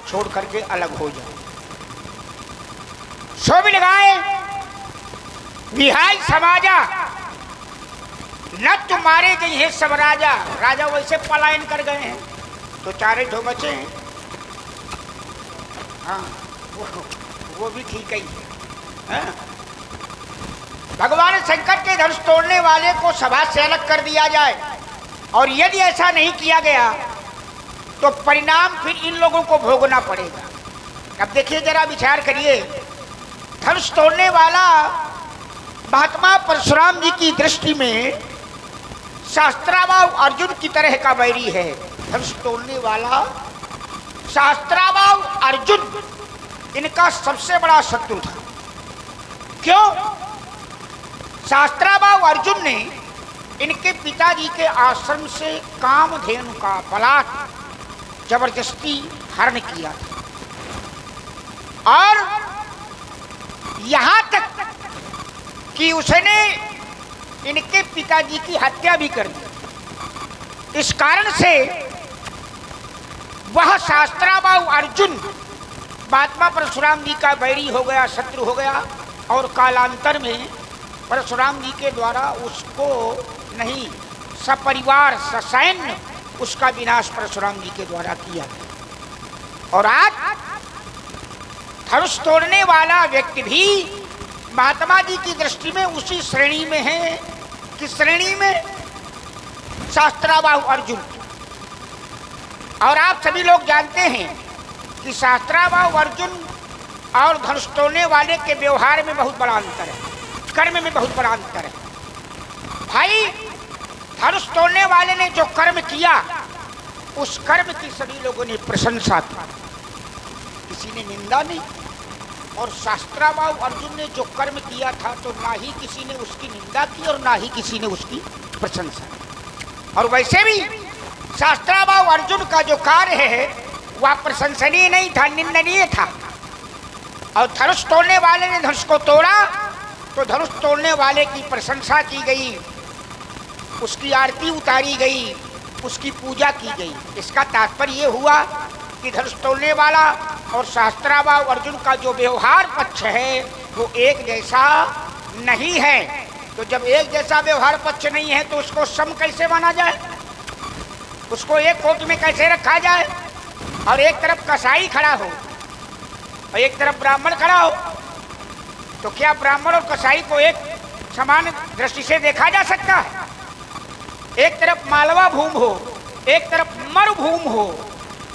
छोड़ करके अलग हो जाओ। सो भी लगाए विहाय समाजा, न तुम्हारे गई है सब राजा। राजा वैसे पलायन कर गए हैं तो चारे ठो बचे हैं। हाँ वो भी ठीक ही है। भगवान शंकर के धनुष तोड़ने वाले को सभा से अलग कर दिया जाए, और यदि ऐसा नहीं किया गया तो परिणाम फिर इन लोगों को भोगना पड़ेगा। अब देखिए जरा विचार करिए, धनुष तोड़ने वाला महात्मा परशुराम जी की दृष्टि में शास्त्राभाव अर्जुन की तरह का बैरी है। धनुष तोड़ने वाला शास्त्राभाव अर्जुन इनका सबसे बड़ा शत्रु था। क्यों? शास्त्राभाव अर्जुन ने इनके पिताजी के आश्रम से कामधेनु का बलात् जबरदस्ती हरण किया था, और यहां तक कि उसने इनके पिताजी की हत्या भी कर दी। इस कारण से वह शास्त्राभाव अर्जुन महात्मा परशुराम जी का बैरी हो गया, शत्रु हो गया, और कालांतर में परशुराम जी के द्वारा उसको नहीं, सपरिवार ससैन्य उसका विनाश परशुराम जी के द्वारा किया गया। और आज धनुष तोड़ने वाला व्यक्ति भी महात्मा जी की दृष्टि में उसी श्रेणी में है। किस श्रेणी में? शास्त्राभाव अर्जुन। और आप सभी लोग जानते हैं कि शास्त्राभाव अर्जुन और धनुष तोड़ने वाले के व्यवहार में बहुत बड़ा अंतर है, कर्म में बहुत बड़ा अंतर है। भाई धनुष तोड़ने वाले ने जो कर्म किया उस कर्म की सभी लोगों ने प्रशंसा की, किसी ने निंदा नहीं। और शास्त्राभाव अर्जुन ने जो कर्म किया था तो ना ही किसी ने उसकी निंदा की और ना ही किसी ने उसकी प्रशंसा की। और वैसे भी शास्त्राभाव अर्जुन का जो कार्य है वह प्रशंसनीय नहीं था, निंदनीय था। और धनुष तोड़ने वाले ने धनुष को तोड़ा तो धनुष तोड़ने वाले की प्रशंसा की गई, उसकी आरती उतारी गई, उसकी पूजा की गई। इसका तात्पर्य ये हुआ कि धनुष तोड़ने वाला और शास्त्राभाव अर्जुन का जो व्यवहार पक्ष है वो एक जैसा नहीं है। तो जब एक जैसा व्यवहार पक्ष नहीं है तो उसको सम कैसे माना जाए, उसको एक कोट में कैसे रखा जाए? और एक तरफ कसाई खड़ा हो और एक तरफ ब्राह्मण खड़ा हो, तो क्या ब्राह्मण और कसाई को एक समान दृष्टि से देखा जा सकता है? एक तरफ मालवा भूम हो, एक तरफ मरुभूम हो,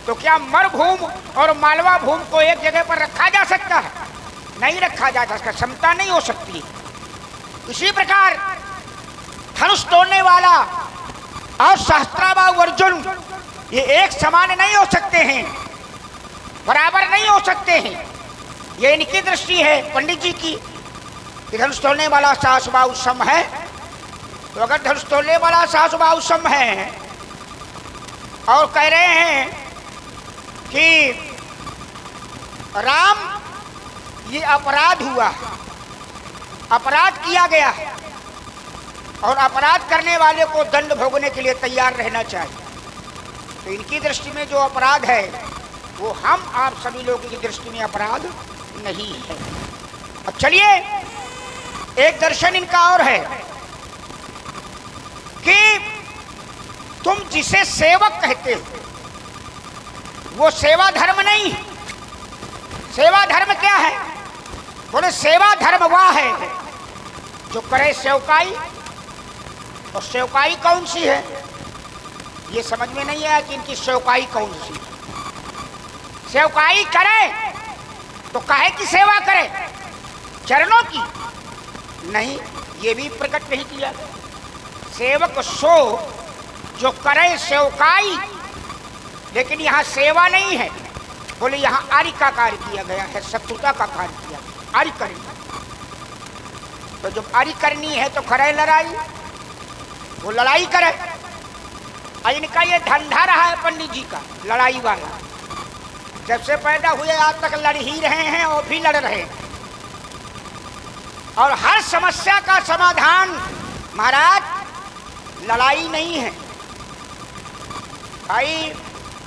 तो क्या मरुभूम और मालवा भूम को एक जगह पर रखा जा सकता है? नहीं रखा जा सकता, क्षमता नहीं हो सकती। इसी प्रकार धनुष तोड़ने वाला और शास्त्राभाव अर्जुन ये एक समान नहीं हो सकते हैं, बराबर नहीं हो सकते हैं। ये इनकी दृष्टि है पंडित जी की कि धनुष तोड़ने वाला शास्त्राभाव सम है। तो अगर धनुष तोड़ने वाला शास्त्राभाव सम है और कह रहे हैं कि राम ये अपराध हुआ, अपराध किया गया और अपराध करने वाले को दंड भोगने के लिए तैयार रहना चाहिए, तो इनकी दृष्टि में जो अपराध है वो हम आप सभी लोगों की दृष्टि में अपराध नहीं है। अब चलिए एक दर्शन इनका और है कि तुम जिसे सेवक कहते हो वो सेवा धर्म नहीं। सेवा धर्म क्या है? बोले सेवा धर्म वह है जो करे सेवकाई। और सेवकाई कौन सी है ये समझ में नहीं आया कि इनकी सेवकाई कौन सी है। सेवकाई करे तो काहे की सेवा करे? चरणों की? नहीं, ये भी प्रकट नहीं किया। सेवक सो जो करे सेवकाई, लेकिन यहाँ सेवा नहीं है। बोले यहाँ आर्य का कार्य किया गया है, शत्रुता का कार्य किया गया, आर्य करनी। तो जब आर्य करनी है तो करे लड़ाई, वो लड़ाई करे। और इनका ये धंधा रहा है पंडित जी का, लड़ाई वाला। जब से पैदा हुए आज तक लड़ ही रहे हैं और भी लड़ रहे हैं। और हर समस्या का समाधान महाराज लड़ाई नहीं है। भाई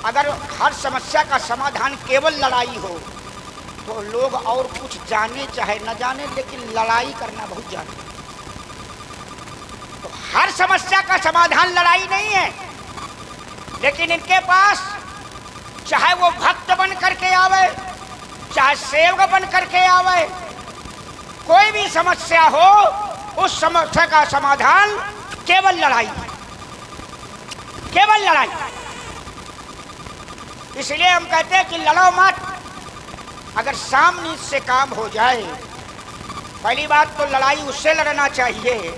अगर हर समस्या का समाधान केवल लड़ाई हो तो लोग और कुछ जाने चाहे न जाने, लेकिन लड़ाई करना बहुत जाने। तो हर समस्या का समाधान लड़ाई नहीं है, लेकिन इनके पास चाहे वो भक्त बन करके आवे, चाहे सेवक बन करके आवे, कोई भी समस्या हो, उस समस्या का समाधान केवल लड़ाई, केवल लड़ाई। इसलिए हम कहते हैं कि लड़ो मत। अगर सामने से काम हो जाए, पहली बात तो लड़ाई उससे लड़ना चाहिए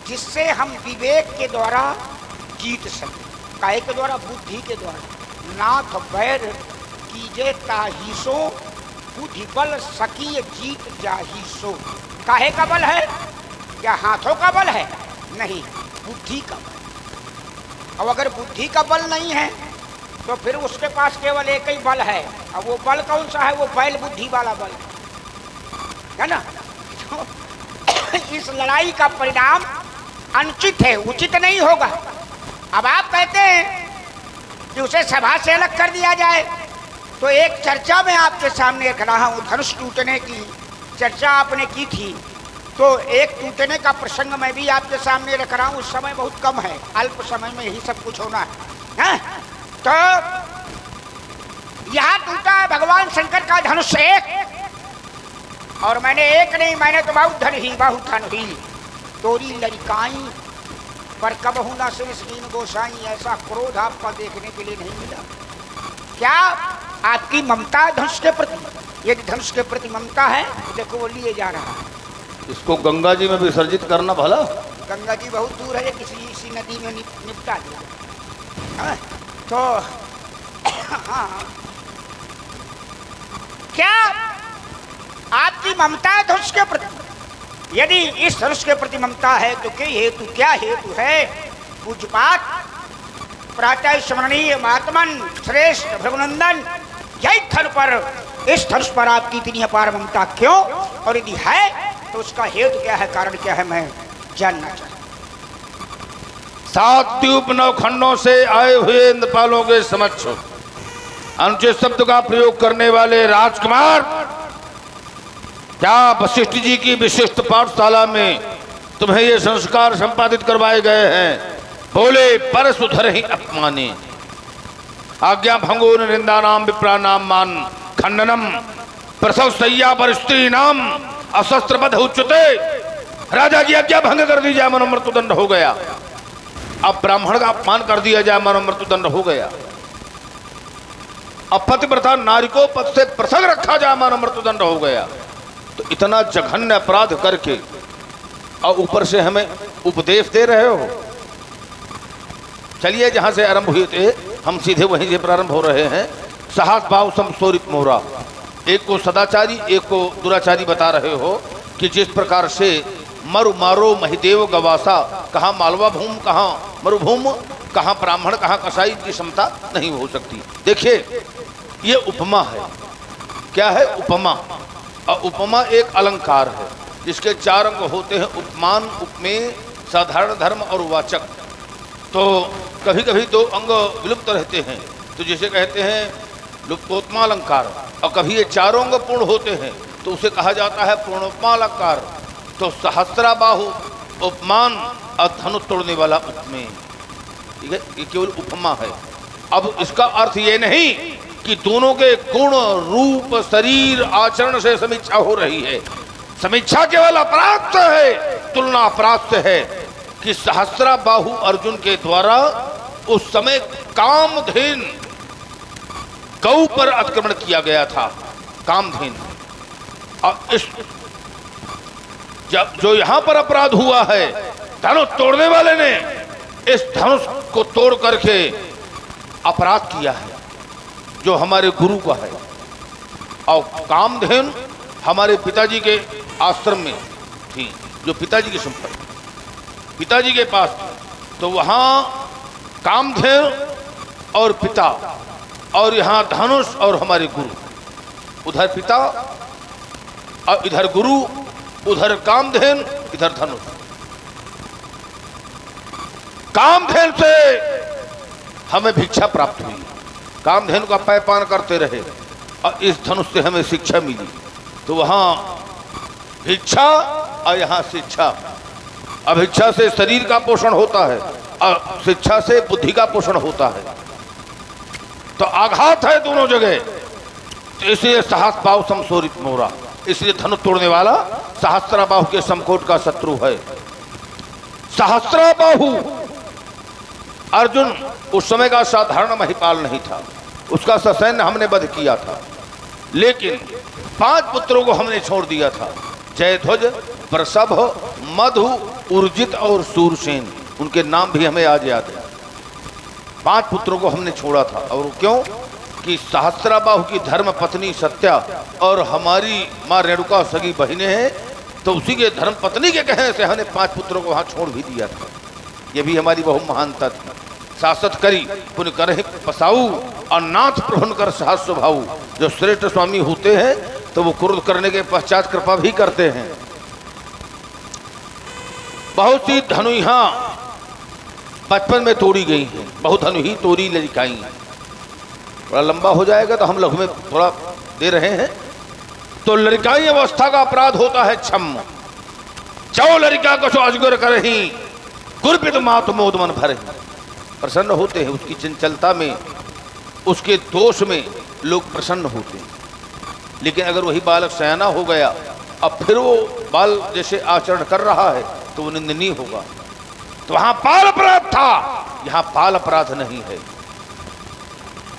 जिससे हम विवेक के द्वारा जीत सकें। काहे के द्वारा? बुद्धि के द्वारा। नाथ बैर कीजे ताहीसो, बुद्धि बल सकीय जीत जाहीसो। काहे का बल है? क्या हाथों का बल है? नहीं, बुद्धि का बल। अब अगर बुद्धि का बल नहीं है तो फिर उसके पास केवल एक ही बल है। अब वो बल कौन सा है? वो बैल बुद्धि वाला बल है ना। तो इस लड़ाई का परिणाम अनुचित है, उचित नहीं होगा। अब आप कहते हैं कि उसे सभा से अलग कर दिया जाए, तो एक चर्चा में आपके सामने रख रहा हूँ। धनुष टूटने की चर्चा आपने की थी, तो एक टूटने का प्रसंग मैं भी आपके सामने रख रहा हूँ। उस समय बहुत कम है, अल्प समय में ही सब कुछ होना है। तो यहां टूटा है भगवान शंकर का धनुष एक, और मैंने एक नहीं, मैंने तो बहुत धन ही बहुत धन ही तोरी लड़काई पर कबहू ना श्रीन गोसाई। ऐसा क्रोध आपको देखने के लिए नहीं मिला। क्या आपकी ममता धनुष के प्रति? यदि धनुष के प्रति ममता है तो देखो वो लिए जा रहा है। इसको गंगा जी में विसर्जित करना भला। गंगा जी बहुत दूर है, किसी नदी में निपटा दिया। तो हाँ, क्या आपकी ममता है धनुष के प्रति? यदि इस धनुष के प्रति ममता है तो क्या हेतु है? पूज्यपात प्रातः स्मरणीय महात्मन श्रेष्ठ भृगुनंदन, यही धन पर, इस धनुष पर आपकी इतनी अपार ममता क्यों? और यदि है तो उसका हेतु क्या है, कारण क्या है, मैं जानना चाहता। 7 द्वीप 9 खंडों से आए हुए इंद्रपालों के समक्ष अनुचित शब्द का प्रयोग करने वाले राजकुमार, क्या वशिष्ठ जी की विशिष्ट पाठशाला में तुम्हें ये संस्कार संपादित करवाए गए हैं? बोले परसुधर ही अपमाने, आज्ञा भंगो निंदा नाम विप्रा नाम मान खंडनम, प्रसव सैया पर स्त्री नाम अशस्त्र बध उच्चते। राजा की आज्ञा भंग कर दी जाए, मनो मृत्युदंड हो गया। अब ब्राह्मण का अपमान कर दिया जाए, मनो मृत्युदंड हो गया। अब पतिव्रता नारी को पद से पृथक रखा जाए, मनो मृत्युदंड हो गया। तो इतना जघन्य अपराध करके और ऊपर से हमें उपदेश दे रहे हो। चलिए जहां से आरंभ हुए थे हम सीधे वहीं से प्रारंभ हो रहे हैं। सहस भाव समस्तोरित मोहरा, एक को सदाचारी एक को दुराचारी बता रहे हो कि जिस प्रकार से मरु मारो महिदेव गवासा, कहाँ मालवा भूम कहाँ मरुभूम, कहाँ ब्राह्मण कहाँ कसाई की क्षमता नहीं हो सकती। देखिए ये उपमा है। क्या है? उपमा। और उपमा एक अलंकार है जिसके 4 अंग होते हैं, उपमान, उपमेय, साधारण धर्म और वाचक। तो कभी कभी 2 अंग विलुप्त रहते हैं, तो जिसे कहते हैं लुप्तोत्मा अलंकार, और कभी ये 4 अंग पूर्ण होते हैं तो उसे कहा जाता है पूर्णोपमा अलंकार। तो सहस्रा बाहु उपमान और धनुष तोड़ने वाला उपमेय, ठीक है, ये केवल उपमा है। अब इसका अर्थ ये नहीं कि दोनों के गुण रूप शरीर आचरण से समीक्षा हो रही है। समीक्षा केवल अपराध से है, तुलना अपराध से है कि सहस्रा बाहु अर्जुन के द्वारा उस समय कामधेन गौ पर आक्रमण किया गया था। कामधेन, और इस जो यहां पर अपराध हुआ है, धनुष तोड़ने वाले ने इस धनुष को तोड़ करके अपराध किया है जो हमारे गुरु का है। और कामधेन हमारे पिताजी के आश्रम में थी, जो पिताजी की संपत्ति पिताजी के पास थी। तो वहां कामधेन और पिता, और यहाँ धनुष और हमारे गुरु, उधर पिता और इधर गुरु, उधर कामधेन इधर धनुष। कामधेन से हमें भिक्षा प्राप्त हुई, कामधेनु का पैपान करते रहे और इस धनुष से हमें शिक्षा मिली। तो वहाँ भिक्षा और यहाँ शिक्षा। अभिक्षा से शरीर का पोषण होता है और शिक्षा से बुद्धि का पोषण होता है। तो आघात है दोनों जगह। तो इसलिए सहस्त्रबाहु समशोरित मोरा, इसलिए धनुष तोड़ने वाला सहस्त्रबाहु के समकोट का शत्रु है। सहस्त्रबाहु अर्जुन उस समय का साधारण महिपाल नहीं था, उसका ससैन्य हमने वध किया था, लेकिन 5 पुत्रों को हमने छोड़ दिया था, जयध्वज, प्रसभ, मधु, उर्जित और सूरसेन। उनके नाम भी हमें आज याद है। 5 पुत्रों को हमने छोड़ा था। और क्यों? कि सहस्त्रबाहु की धर्म पत्नी सत्या और हमारी माँ रेणुका सगी बहिनें हैं, तो उसी के धर्म पत्नी के कहने से हमने 5 पुत्रों को वहाँ छोड़ भी दिया था। ये भी हमारी बहु महानता थी। शासत करी पुण्य कर पसाऊ और नाथ प्रभुन कर सहस्र भाऊ। जो श्रेष्ठ स्वामी होते हैं तो वो क्रोध करने के पश्चात कृपा भी करते हैं। बहुत सी धनु यहाँ बचपन में तोड़ी गई हैं, बहुत धनु ही तोड़ी लड़काई। थोड़ा लंबा हो जाएगा तो हम लघु में थोड़ा दे रहे हैं। तो लड़काई अवस्था का अपराध होता है छम। चौ लड़का को अजगर करही गुरपित मात मोद मन भर। प्रसन्न होते हैं उसकी चंचलता में, उसके दोष में लोग प्रसन्न होते हैं। लेकिन अगर वही बालक सयाना हो गया अब फिर वो बाल जैसे आचरण कर रहा है तो वो निंदनीय होगा। तो वहां बाल अपराध था, यहां बाल अपराध नहीं है।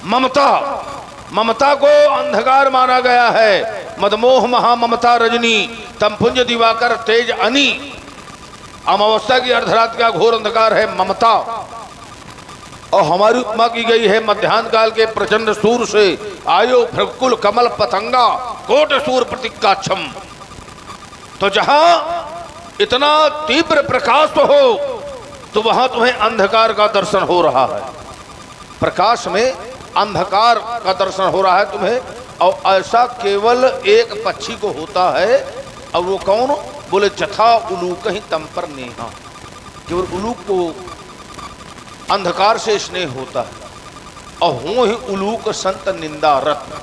ममता, ममता को अंधकार माना गया है। मदमोह महा ममता रजनी तमपुंज दिवाकर तेज अनी। अमावस्या की अर्धरात का घोर अंधकार है ममता। और हमारी उपमा की गई है मध्याह्न काल के प्रचंड सूर से आयो भ्रकुल कमल पतंगा कोट सूर प्रतिका छम। तो जहां इतना तीव्र प्रकाश तो हो तो वहां तुम्हें अंधकार का दर्शन हो रहा है। प्रकाश में अंधकार का दर्शन हो रहा है तुम्हें। और ऐसा केवल एक पक्षी को होता है। और वो कौन? बोले जथा उलूक ही तम पर नेहा। केवल उलूक को अंधकार से स्नेह होता है। और हो ही उलूक संत निंदा रत।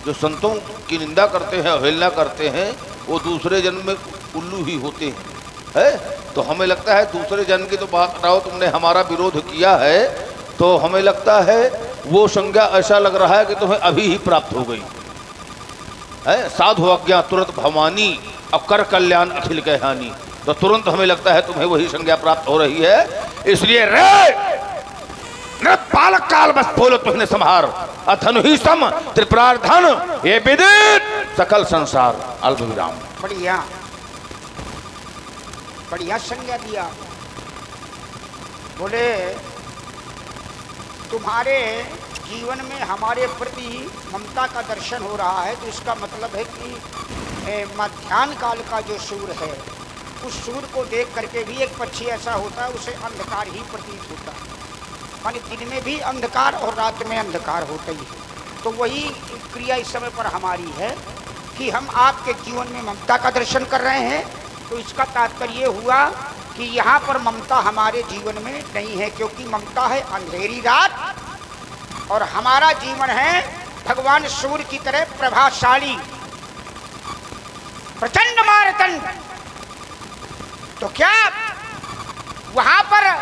जो संतों की निंदा करते हैं, अवहेलना करते हैं, वो दूसरे जन्म में उल्लू ही होते हैं। तो हमें लगता है दूसरे जन्म की तो बात हटाओ, तुमने हमारा विरोध किया है तो हमें लगता है वो संज्ञा ऐसा लग रहा है कि तुम्हें अभी ही प्राप्त हो गई है। साधु आज्ञा तुरंत भवानी और कर कल्याण अखिल के हानि। तो तुरंत हमें लगता है तुम्हें वही संज्ञा प्राप्त हो रही है। इसलिए रे पालक काल बस बोलो तुमने संहार अथनु ही सम त्रिप्रार्धन ये विदित सकल संसार। अल्प विराम। बढ़िया बढ़िया संज्ञा दिया। बोले तुम्हारे जीवन में हमारे प्रति ममता का दर्शन हो रहा है, तो इसका मतलब है कि मध्याह्न काल का जो सूर्य है उस सूर्य को देख करके भी एक पक्षी ऐसा होता है, उसे अंधकार ही प्रतीत होता है। माने दिन में भी अंधकार और रात में अंधकार होता ही है। तो वही क्रिया इस समय पर हमारी है कि हम आपके जीवन में ममता का दर्शन कर रहे हैं। तो इसका तात्पर्य हुआ कि यहाँ पर ममता हमारे जीवन में नहीं है, क्योंकि ममता है अंधेरी रात और हमारा जीवन है भगवान सूर्य की तरह प्रभावशाली प्रचंड मारतंड। तो क्या वहां पर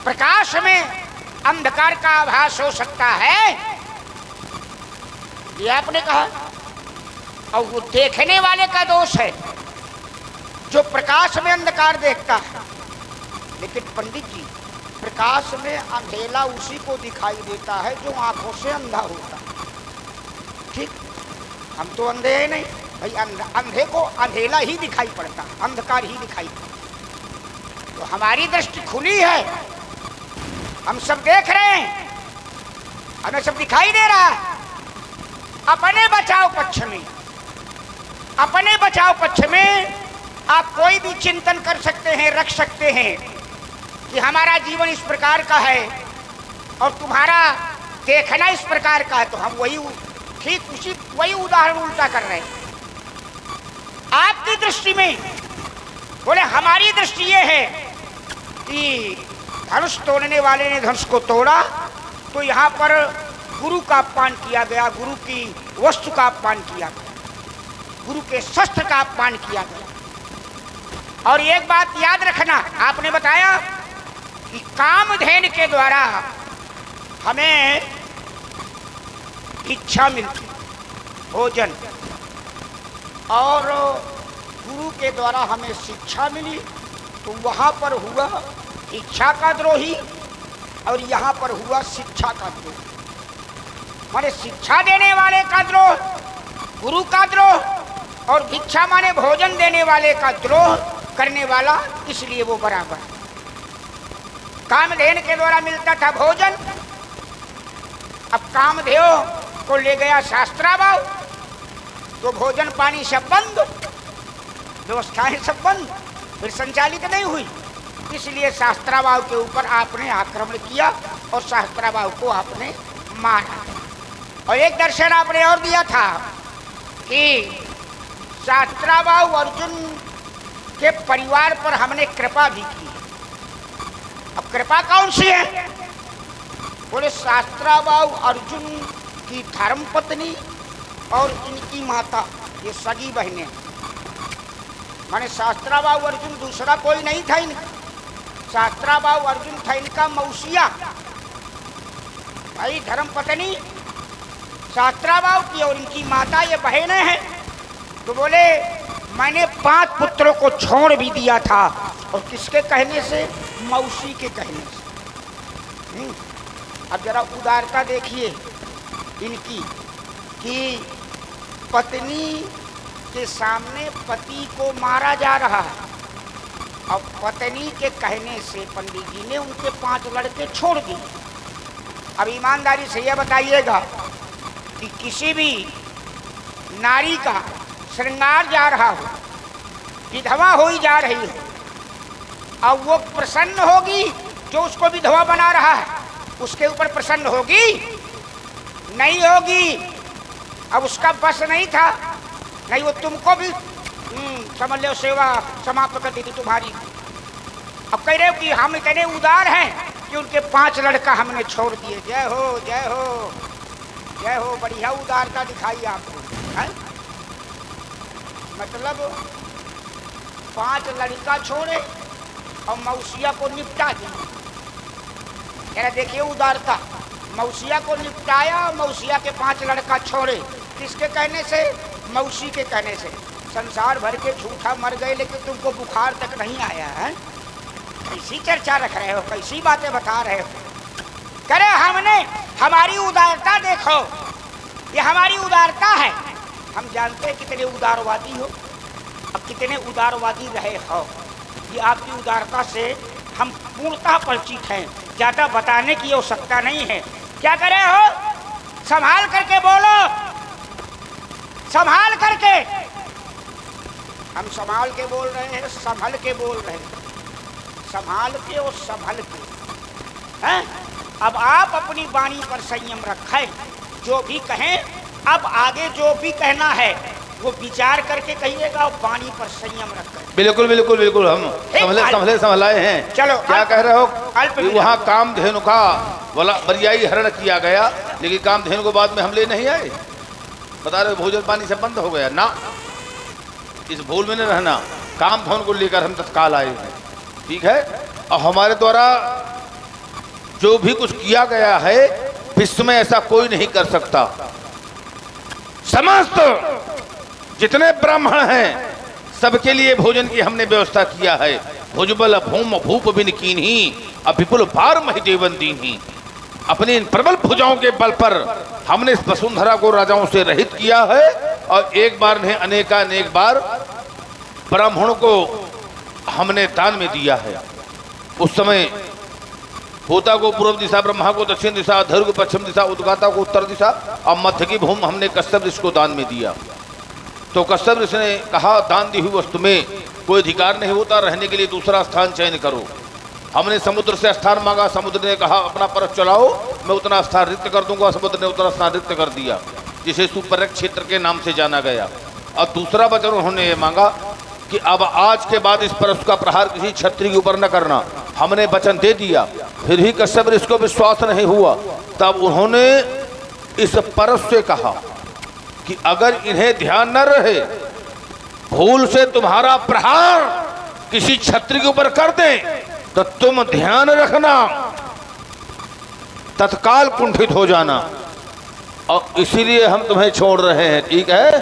प्रकाश में अंधकार का आभास हो सकता है? ये आपने कहा। और वो देखने वाले का दोष है जो प्रकाश में अंधकार देखता है। लेकिन पंडित जी, प्रकाश में अंधेला उसी को दिखाई देता है जो आंखों से अंधा होता है। ठीक, हम तो अंधे हैं नहीं भाई। अंधे को अंधेला ही दिखाई पड़ता है, अंधकार ही दिखाई पड़ता है। तो हमारी दृष्टि खुली है, हम सब देख रहे हैं, हमें सब दिखाई दे रहा है। अपने बचाव पक्ष में, अपने बचाव पक्ष में आप कोई भी चिंतन कर सकते हैं, रख सकते हैं कि हमारा जीवन इस प्रकार का है और तुम्हारा देखना इस प्रकार का है। तो हम वही ठीक वही उदाहरण उल्टा कर रहे हैं आपकी दृष्टि में। बोले हमारी दृष्टि ये है कि धनुष तोड़ने वाले ने धनुष को तोड़ा तो यहाँ पर गुरु का अपमान किया गया, गुरु की वस्तु का अपमान किया गया, गुरु के शस्त्र का अपमान किया गया। और एक बात याद रखना, आपने बताया कि कामधेनु के द्वारा हमें इच्छा मिलती, भोजन, और गुरु के द्वारा हमें शिक्षा मिली। तो वहाँ पर हुआ इच्छा का द्रोही और यहाँ पर हुआ शिक्षा का द्रोह। माने शिक्षा देने वाले का द्रोह, गुरु का द्रोह, और भिक्षा माने भोजन देने वाले का द्रोह करने वाला, इसलिए वो बराबर। कामधेनु के द्वारा मिलता था भोजन, अब कामधेनु को ले गया शास्त्राभाव, तो भोजन पानी सब बंद, व्यवस्थाएं सब बंद, फिर संचालित नहीं हुई। इसलिए शास्त्राभाव के ऊपर आपने आक्रमण किया और शास्त्राभाव को आपने मारा। और एक दर्शन आपने और दिया था कि शास्त्राभाव अर्जुन के परिवार पर हमने कृपा भी की। अब कृपा कौन सी है? बोले शास्त्राभाव अर्जुन की धर्मपत्नी और इनकी माता, ये सगी बहनें। माने शास्त्राभाव अर्जुन दूसरा कोई नहीं था इनका, शास्त्राभाव अर्जुन था इनका मौसिया। भाई धर्मपत्नी शास्त्राभाव की और इनकी माता ये बहनें हैं। तो बोले मैंने 5 पुत्रों को छोड़ भी दिया था, और किसके कहने से? मौसी के कहने से। अब जरा उदारता देखिए इनकी कि पत्नी के सामने पति को मारा जा रहा है, अब पत्नी के कहने से पंडित जी ने उनके 5 लड़के छोड़ दिए। अब ईमानदारी से यह बताइएगा कि किसी भी नारी का श्रृंगार जा रहा हो, विधवा हो ही जा रही हो, अब वो प्रसन्न होगी जो उसको विधवा बना रहा है, उसके ऊपर प्रसन्न होगी? नहीं होगी। अब उसका बस नहीं था, नहीं वो तुमको भी समझ लो सेवा समाप्त कर दी थी तुम्हारी। अब कह रहे हो कि हम इतने उदार हैं कि उनके 5 लड़का हमने छोड़ दिए। जय हो जय हो जय हो, बढ़िया उदारता दिखाई आपको है? मतलब 5 लड़का छोड़े और मौसिया को निपटा दिया। देखिए उदारता, मौसिया को निपटाया, मौसिया के 5 लड़का छोड़े। किसके कहने से? मौसी के कहने से। संसार भर के झूठा मर गए लेकिन तुमको बुखार तक नहीं आया है। कैसी चर्चा रख रहे हो, कैसी बातें बता रहे हो? करे हमने, हमारी उदारता देखो, ये हमारी उदारता है। हम जानते हैं कितने उदारवादी हो, अब कितने उदारवादी रहे हो, ये आपकी उदारता से हम पूर्णतः परिचित हैं, ज्यादा बताने की आवश्यकता नहीं है। क्या करे हो? संभाल करके बोलो, संभाल करके। हम संभाल के बोल रहे हैं, संभल के बोल रहे हैं, संभाल के और संभल के हैं? अब आप अपनी वाणी पर संयम रखें, जो भी कहें, अब आगे जो भी कहना है वो विचार करके कहिएगा और वाणी पर संयम रखें। बिल्कुल बिल्कुल बिल्कुल, हम संभले संभलाए हैं। चलो क्या कह रहे हो? वहाँ कामधेनु का बरियाई हरण किया गया, लेकिन कामधेनु को बाद में हम ले नहीं आए। बता रहे भोजन पानी सब बंद हो गया ना, इस भूल में न रहना। कामधेनु को लेकर हम तत्काल आए हैं, ठीक है? और हमारे द्वारा जो भी कुछ किया गया है विश्व में ऐसा कोई नहीं कर सकता। समस्त जितने ब्राह्मण हैं सबके लिए भोजन की हमने व्यवस्था किया है। भुजबल भूम भूप बिन कीन्ही, विपुल भार महिदेवन दीन्ही। अपनी इन प्रबल भुजाओं के बल पर हमने इस वसुंधरा को राजाओं से रहित किया है, और एक बार नहीं अनेकानेक बार ब्राह्मणों को हमने दान में दिया है। उस समय होता को पूर्व दिशा, ब्रह्मा को दक्षिण दिशा, धर्म को पश्चिम दिशा, उद्गाता को उत्तर दिशा, और मध्य की भूमि हमने कश्यप ऋषि को दान में दिया। तो कश्यप ऋषि ने कहा दान दी हुई वस्तु में कोई अधिकार नहीं होता, रहने के लिए दूसरा स्थान चयन करो। हमने समुद्र से स्थान मांगा, समुद्र ने कहा अपना परख चलाओ, मैं उतना स्थान रिक्त कर दूंगा। समुद्र ने उतना स्थान रिक्त कर दिया, जिसे सुपर्यक क्षेत्र के नाम से जाना गया। और दूसरा वचन उन्होंने ये मांगा कि अब आज के बाद इस पर उसका प्रहार किसी क्षत्रिय के ऊपर न करना। हमने वचन दे दिया, फिर भी कश्यप ऋषि को विश्वास नहीं हुआ। तब उन्होंने इस परस से कहा कि अगर इन्हें ध्यान न रहे, भूल से तुम्हारा प्रहार किसी छत्री के ऊपर कर दें तो तुम ध्यान रखना, तत्काल कुंठित हो जाना, और इसीलिए हम तुम्हें छोड़ रहे हैं। ठीक है,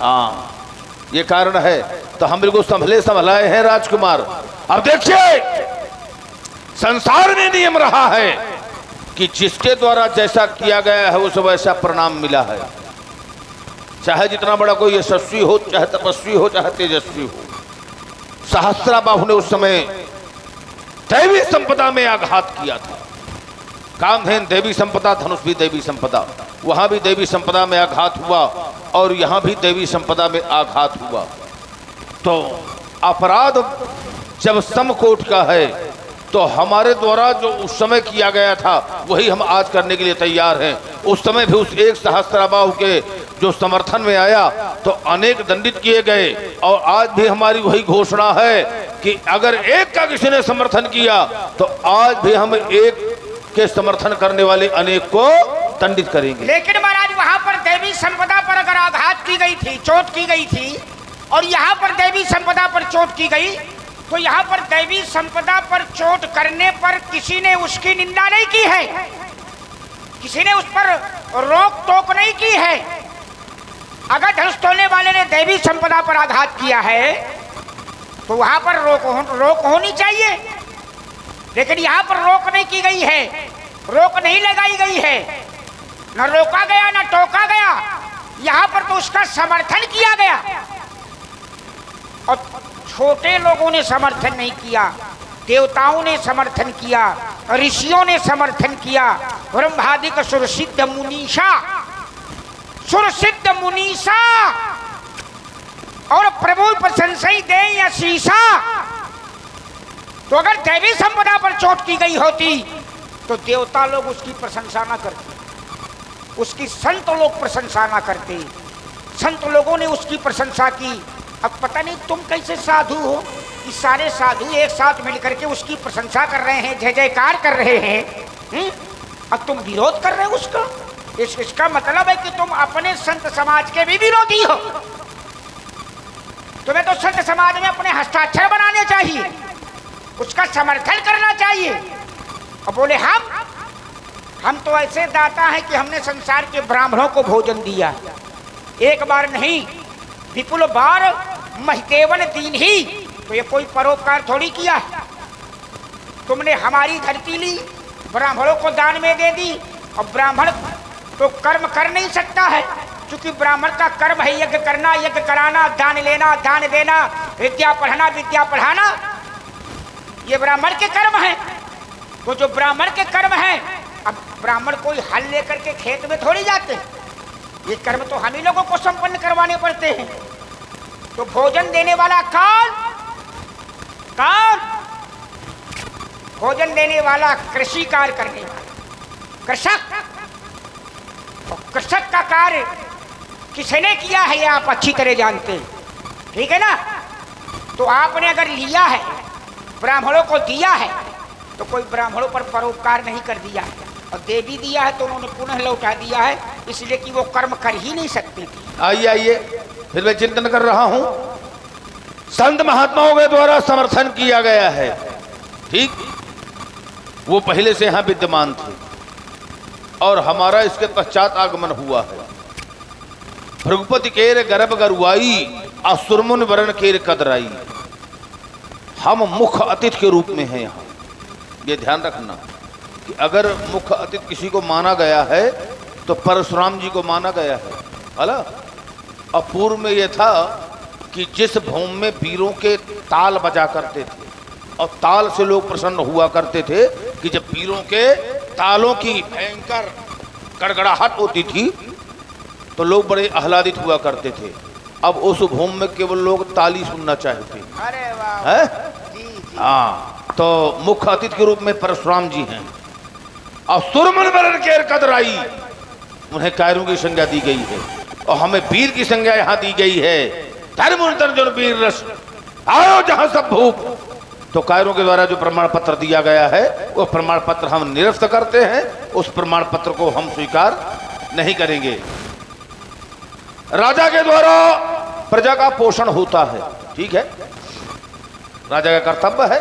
हाँ, ये कारण है। तो हम बिल्कुल संभले संभलाए हैं राजकुमार। अब देखिए, संसार में नियम रहा है कि जिसके द्वारा जैसा किया गया है उसे वैसा परिणाम मिला है, चाहे जितना बड़ा कोई यशस्वी हो, चाहे तपस्वी हो, चाहे तेजस्वी हो। सहस्राबाहु ने उस समय दैवी संपदा में आघात किया था। कामधेन देवी संपदा, धनुष भी देवी संपदा, वहां भी देवी संपदा में आघात हुआ और यहां भी देवी संपदा में आघात हुआ। तो अपराध जब समकोट का है तो हमारे द्वारा जो उस समय किया गया था वही हम आज करने के लिए तैयार हैं। उस समय भी उस एक सहस्राबाहु के जो समर्थन में आया तो अनेक दंडित किए गए, और आज भी हमारी वही घोषणा है कि अगर एक का किसी ने समर्थन किया तो आज भी हम एक के समर्थन करने वाले अनेक को दंडित करेंगे। लेकिन महाराज, वहां पर देवी संपदा पर अगर आघात की गई थी, चोट की गई थी, और यहाँ पर देवी संपदा पर चोट की गई, तो यहाँ पर देवी संपदा पर चोट करने पर किसी ने उसकी निंदा नहीं की है, किसी ने उस पर रोक टोक नहीं की है। अगर धनुष तोड़ने वाले ने देवी संपदा पर आघात किया है तो वहां पर रोक होनी चाहिए, लेकिन यहाँ पर रोक नहीं की गई है, रोक नहीं लगाई गई है, न रोका गया न टोका गया। यहाँ पर तो उसका समर्थन किया गया, और छोटे लोगों ने समर्थन नहीं किया, देवताओं ने समर्थन किया, ऋषियों ने समर्थन किया, ब्रह्मादिक सुरसिद्ध मुनीषा, सुरसिद्ध मुनीषा और प्रभु प्रशंसई दे या शीशा। तो अगर दैवी संपदा पर चोट की गई होती तो देवता लोग उसकी प्रशंसा ना करते, उसकी संत लोग प्रशंसा ना करते, संत लोगों ने उसकी प्रशंसा की। अब पता नहीं तुम कैसे साधु हो कि सारे साधु एक साथ मिलकर के उसकी प्रशंसा कर रहे हैं, जय जयकार कर रहे हैं, अब तुम विरोध कर रहे हो उसका। इसका मतलब है कि तुम अपने संत समाज के भी विरोधी हो। तुम्हें तो संत समाज में अपने हस्ताक्षर बनाने चाहिए, उसका समर्थन करना चाहिए। और बोले हम तो ऐसे दाता हैं कि हमने संसार के ब्राह्मणों को भोजन दिया, एक बार नहीं विपुल बार महितेवन दीन ही, तो ये कोई परोपकार थोड़ी किया। तुमने हमारी धरती ली, ब्राह्मणों को दान में दे दी, और ब्राह्मण तो कर्म कर नहीं सकता है, क्योंकि ब्राह्मण का कर्म है यज्ञ करना, यज्ञ कराना, दान लेना, दान देना, विद्या पढ़ाना, विद्या पढ़ाना, ये ब्राह्मण के कर्म है। तो जो ब्राह्मण के कर्म है, अब ब्राह्मण कोई हल लेकर के खेत में थोड़ी जाते, ये कर्म तो हम ही लोगों को संपन्न करवाने पड़ते हैं। तो भोजन देने वाला कौन? भोजन देने वाला कृषि कार्य करने वाला कृषक। और कृषक का कार्य किसने किया है ये आप अच्छी तरह जानते हैं, ठीक है ना। तो आपने अगर लिया है, ब्राह्मणों को दिया है, तो कोई ब्राह्मणों पर परोपकार नहीं कर दिया है, और दे भी दिया है तो उन्होंने पुनः लौटा दिया है, इसलिए कि वो कर्म कर ही नहीं सकते थे। आइए फिर मैं चिंतन कर रहा हूं। संत महात्माओं के द्वारा समर्थन किया गया है, ठीक, वो पहले से यहां विद्यमान थे और हमारा इसके पश्चात आगमन हुआ है। भृगुपति केर गर्भ गरुआई, असुरमुन वरण केर कदराई। हम मुख्य अतिथि के रूप में हैं यहाँ, ये ध्यान रखना कि अगर मुख्य अतिथि किसी को माना गया है तो परशुराम जी को माना गया है, है। और पूर्व में यह था कि जिस भूमि में वीरों के ताल बजा करते थे और ताल से लोग प्रसन्न हुआ करते थे, कि जब वीरों के तालों की भयंकर गड़गड़ाहट होती थी तो लोग बड़े आह्लादित हुआ करते थे। अब उस भूमि में केवल लोग ताली सुनना चाहते हैं। अरे वाह, है? जी जी। हाँ, तो मुख्य अतिथि के रूप में परशुराम जी हैं। और सुरमन वरण केर कदराई, उन्हें कायरों की संज्ञा दी गई है और हमें वीर की संज्ञा यहाँ दी गई है। धर्म तर्जुन वीर रस, आओ जहां सब भूप, तो कायरों के द्वारा जो प्रमाण पत्र दिया गया है वो प्रमाण पत्र हम निरस्त करते हैं, उस प्रमाण पत्र को हम स्वीकार नहीं करेंगे। राजा के द्वारा प्रजा का पोषण होता है, ठीक है, राजा का कर्तव्य है।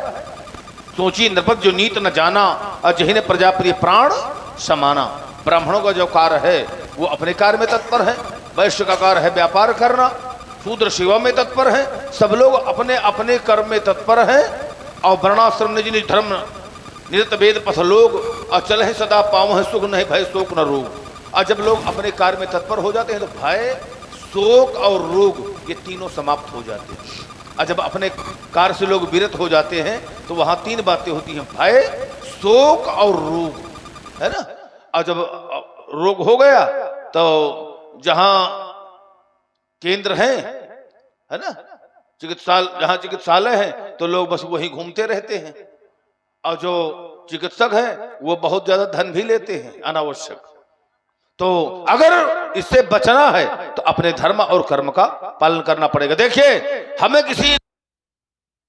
सोचिए नृपत जो नीत न जाना, अजहि ने प्रजा प्रिय प्राण समाना। ब्राह्मणों का जो कार्य है वो अपने कार्य में तत्पर है, वैश्य का कार्य है व्यापार करना, शूद्र सेवा में तत्पर है, सब लोग अपने अपने कर्म में तत्पर हैं। और वर्णाश्रम निज निज धर्म निरत वेद पथ लोग, अचल है सदा पाव है सुख नहीं भय शोक न रोग। और जब लोग अपने कार्य में तत्पर हो जाते हैं तो भय शोक और रोग ये तीनों समाप्त हो जाते हैं। और जब अपने कार्य से लोग विरत हो जाते हैं तो वहां तीन बातें होती हैं, भय शोक और रोग, है ना। और जब रोग हो गया तो जहां केंद्र है ना, जहां चिकित्सालय है तो लोग बस वहीं घूमते रहते हैं। और जो चिकित्सक है वो बहुत ज्यादा धन भी लेते हैं अनावश्यक। तो अगर इससे बचना है तो अपने धर्म और कर्म का पालन करना पड़ेगा। देखिए हमें किसी